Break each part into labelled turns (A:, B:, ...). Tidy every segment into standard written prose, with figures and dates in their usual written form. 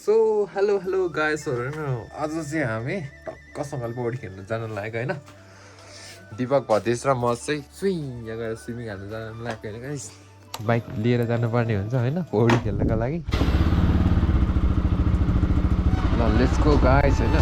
A: So hello गाइसहरु हैन आज चाहिँ हामी टक्कसँगले पौडी खेल्न जान लागेको हैन दीपक भदेश र म चाहिँ यहाँ गएर स्विमिङ हाल्न जान लागेको हैन गाइस बाइक लिएर जानुपर्ने हुन्छ हैन पौडी खेल्नका लागि ल लेट्स गो गाइस हैन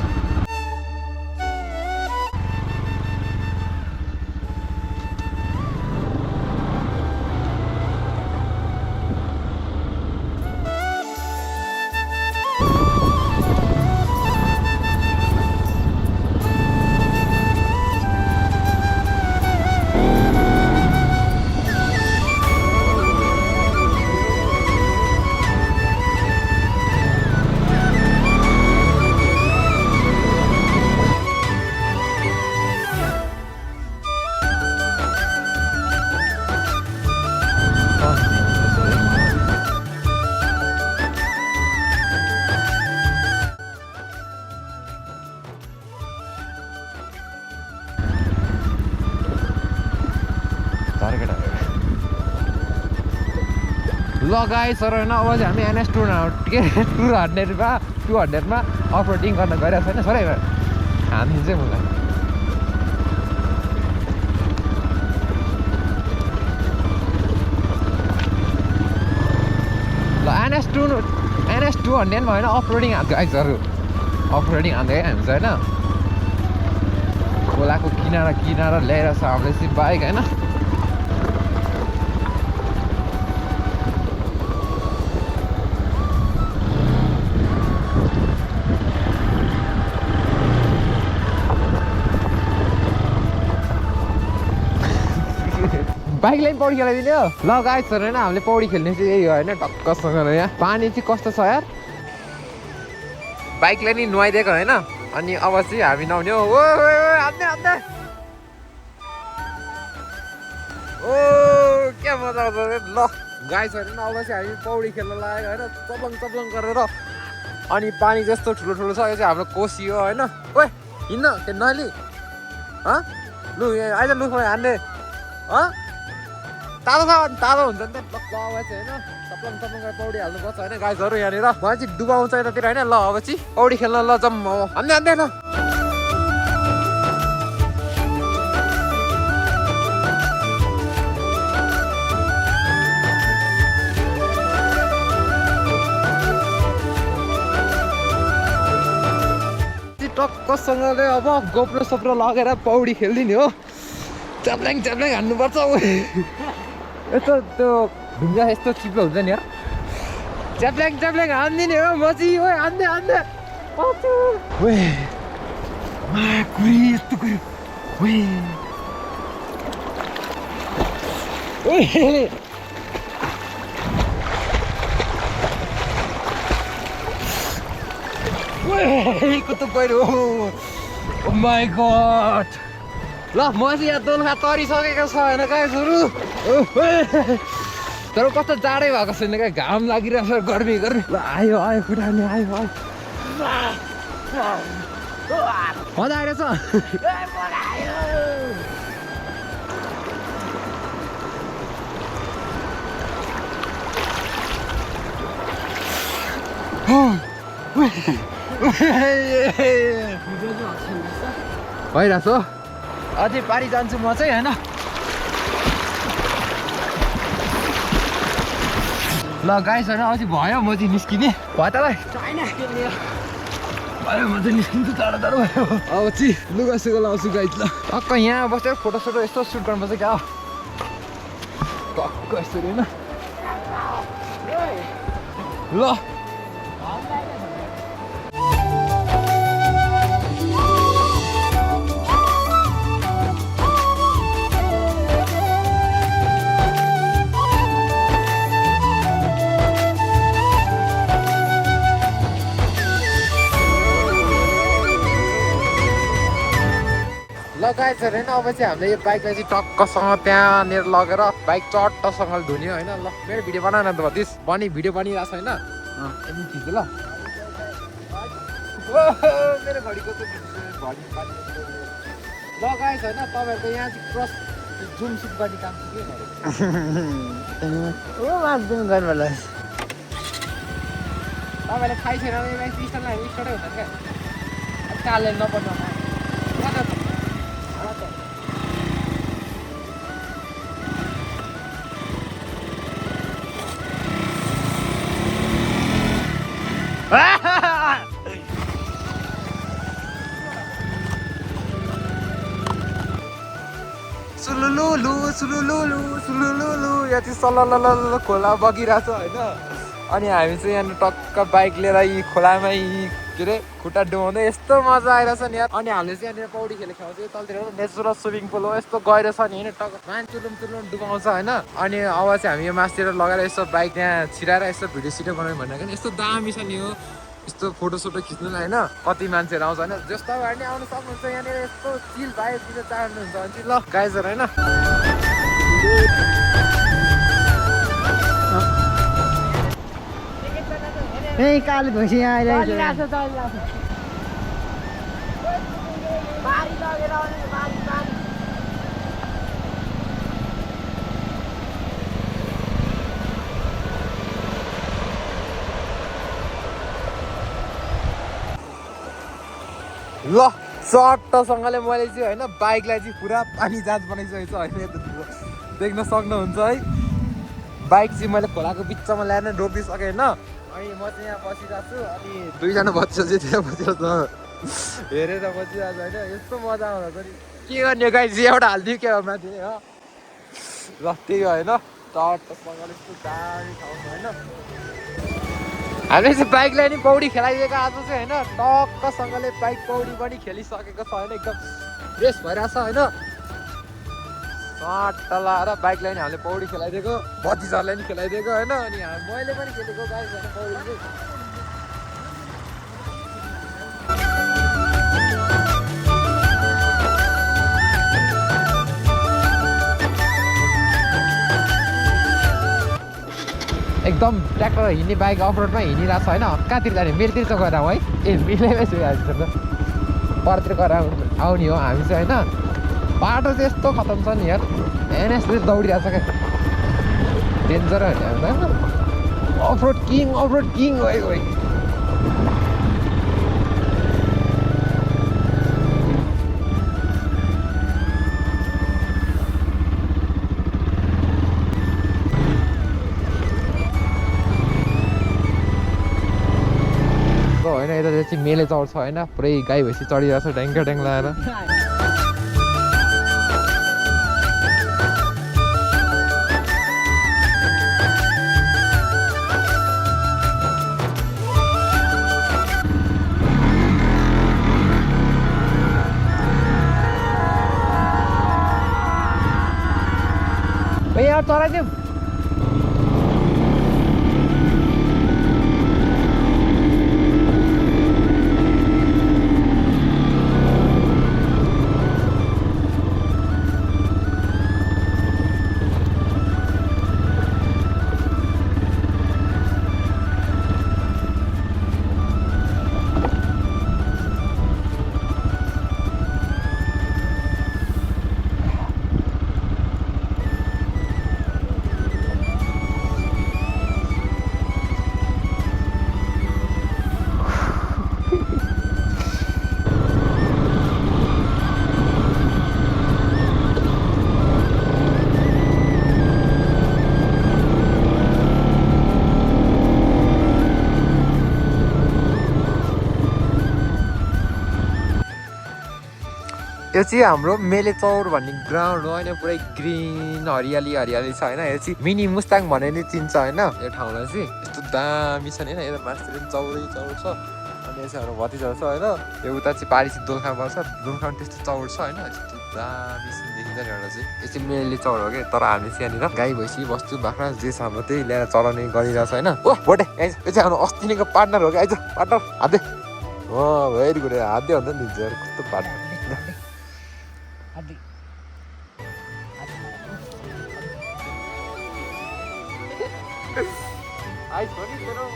A: ल गाइसहरु हैन अब चाहिँ हामी एनएस 200मा अफ रोडिङ गर्न गइरहेको छैन सरै हामी चाहिँ मलाई ल एनएस 200 मा हैन अफ रोडिङ गाइसहरु अफ रोडिङ हान्दै हामी चाहिँ हैन खोलाको किनारा ल्याएर छ हामीले चाहिँ बाइक हैन बाइकलाई पनि पौडी खेलाइदिने हो ल गाइसहरु हैन हामीले पौडी खेल्ने चाहिँ यही हो हैन टक्कसँग यहाँ पानी चाहिँ कस्तो छ यार बाइकलाई नि नुहाइदिएको हैन अनि अब चाहिँ हामी नुहाउने हो ओ हान्ने ओ क्या मजा आउँछ ल गाइसहरु हैन अब चाहिँ हामी पौडी खेल्न लागेको हैन चप्लङ गरेर अनि पानी जस्तो ठुलो छ यो चाहिँ हाम्रो कोसी हो हैन ओए हिँड्न के नली ह लु यहाँ आइज लु हान्ने ह तातो हुन्छ नि त ल अब चाहिँ हैन चप्लङ गरेर पौडी हाल्नुपर्छ हैन गाइसहरु यहाँनिर मलाई चाहिँ डुबाउँछ यतातिर हैन ल अब चाहिँ पौडी खेल्न ल जम हान्ने ल टक्कसँगले अब गोप्रो सोप्रो लगेर पौडी खेल्दिने हो च्याप्ल्याङ हान्नुपर्छ यस्तो त्यो ढुङ्गा यस्तो चिप्लो हुन्छ नि यार च्याप्ल्याङ हान्दिने हो म चाहिँ ओ हान्ने कुरी यस्तो कुरी कस्तो गहिरो ओ माई गॉड ल म चाहिँ यहाँ दोलखा तरिसकेको छ होइन गाइसहरु तर कस्तो जाडै भएको छैन क्या घाम लागिरहेको छ गर्मी ल आयो खुट्टाले आयो मजा आइरहेछ भइरहेछ अझै पारी जान्छु म चाहिँ हैन ल गाइसहरु अझै भयो म चाहिँ निस्किने भयो तँलाई भयो म चाहिँ निस्किन्छु टाढो भयो अब चाहिँ लुगा सुगा लाउँछु गाइस ल टक्क यहाँ बसेर फोटो यस्तो सुट गर्नुपर्छ क्या टक्क यसरी हैन ल गाइसहरु हैन अब चाहिँ हामीले यो बाइकलाई चाहिँ टक्कसँग त्यहाँनिर लगेर बाइक चट्टसँगले धुने हैन ल मेरो भिडियो बनाउन त भदिस भिडियो बनिरहेको छ हैन एकदिन खिच्छु ल मेरो घडीको त घडी ल गाइस हैन तपाईहरुको यहाँ चाहिँ क्रस जुम सुट गर्ने काम के गरेको ओ मार्दिन गर्नु होला तपाईँलाई थाहै छैन भने स्टार्ट लाग्यो स्टार्टै हुँदैन क्या कालले नपर्नु सुलुलुलु यहाँ चाहिँ सल्ल खोला बगिरहेछ होइन अनि हामी चाहिँ यहाँ टक्क बाइक लिएर यी खोलामा यी के अरे खुट्टा डुबाउँदै यस्तो मजा आइरहेछ नि यार अनि हामीले चाहिँ यहाँनिर पौडी खेलेको ठाउँ चाहिँ तलतिर नेचुरल स्विमिङ पुल हो यस्तो गहिरो छ नि होइन टक्क मान्छे तुलुम डुबाउँछ होइन अनि अब चाहिँ हामी यो मासतिर लगाएर यसो बाइक त्यहाँ छिराएर यसो भिडियो सिडियो बनाउँ भनेर नि यस्तो दामी छ नि हो यस्तो फोटोसोटो खिच्नुलाई होइन कति मान्छेहरू आउँछ होइन जस्तो तपाईँहरू नि आउनु सक्नुहुन्छ यहाँनिर यस्तो चिल बाइक दिन चाहनुहुन्छ भने चाहिँ ल गाइजहरू होइन
B: ए काल भैँसी यहाँ आइरहेको छ
A: ल चट्टसँगले मैले चाहिँ होइन बाइकलाई चाहिँ पुरा पानी जाँच बनाइसकेको छु होइन देख्न सक्नुहुन्छ है बाइक चाहिँ मैले खोलाको बिचमा ल्याएर रोकिदिइसकेँ होइन अनि म चाहिँ यहाँ बसिरहेको छु अनि दुईजना बच्चा चाहिँ त्यहाँ बसिरहेको छ हेरेर बसिरहेको छ होइन यस्तो मजा आउँछ नि के गर्ने गाई चाहिँ एउटा हालिदियो क्या माथि हो ल त्यही होइन चट्टसँगले यस्तो दामी ठाउँ छ होइन हामीले चाहिँ बाइकलाई नि पौडी खेलाइदिएको आज चाहिँ होइन टक्कसँगले बाइक पौडी पनि खेलिसकेको छ होइन एकदम फ्रेस भइरहेछ होइन सट्ट लाएर बाइकलाई नि हामीले पौडी खेलाइदिएको भतिजालाई नि खेलाइदिएको होइन अनि मैले पनि खेलेको गाई होइन पौडी चाहिँ एकदम ट्र्याक्टर हिँड्ने बाइक अफरोडमा हिँडिरहेको छ होइन कहाँतिर जाने मेरोतिर चाहिँ गएर है ए मिलेमै छु आजतिर त परतिर गएर आउने हो हामी चाहिँ होइन बाटो चाहिँ यस्तो खतम छ नि यार एनएसले दौडिरहेको छ क्या डेन्जर होइन अफरोड किङ गयो होइन यता चाहिँ मेले चौर छ होइन पुरै गाई भैँसी चढिरहेको छ ड्याङ लाएर यहाँ चराइदिउँ यो चाहिँ हाम्रो मेले चौर भन्ने ग्राउन्ड हो होइन पुरै ग्रिन हरियाली छ होइन यो चाहिँ मिनी मुस्ताङ भनेर नै चिन्छ होइन यो ठाउँलाई चाहिँ यस्तो दामी छ नि होइन यता मासतिर चौरै चौर छ अनि यो चाहिँ हाम्रो भतिजा छ होइन यो उता चाहिँ पारी चाहिँ दोलखाम पर्छ दोलखाम त्यस्तो चौर छ होइन यस्तो दामी सिन देखिन्छ नि एउटा चाहिँ यो चाहिँ मेले चौर हो कि तर हामी चाहिँ यहाँनिर गाई भैँसी बस्तु बाख्रा जे छ हाम्रो त्यही ल्याएर चलाउने गरिरहेको छ होइन ओ भोटे यो चाहिँ हाम्रो अस्तिनिको पार्टनर हो कि आइज पार्टनर हातै भेरी गुड हातै भन्दा नि कस्तो partner Ai, sorry, pero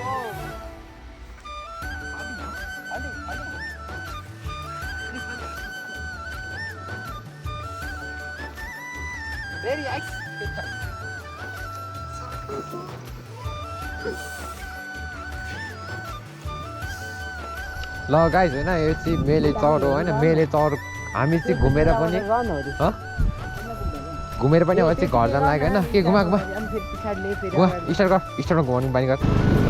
A: very ice. ल गाइस होइन यो चाहिँ मेले चौर हो होइन मेले चौर हामी चाहिँ घुमेर पनि घुमेर पनि अब चाहिँ घर जान लाग्यो होइन के घुमा घुमा स्टार्ट गर स्टार्टमा घुमाउनु बानी गर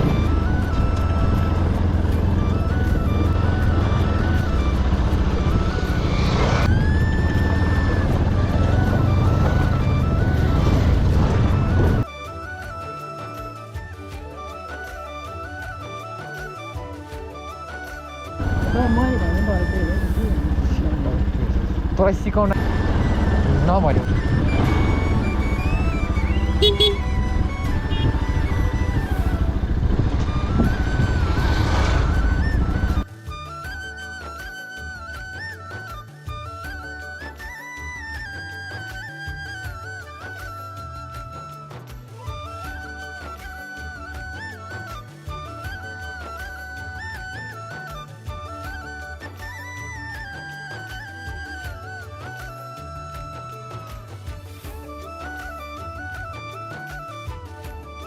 A: तँलाई सिकाउन नभन्यो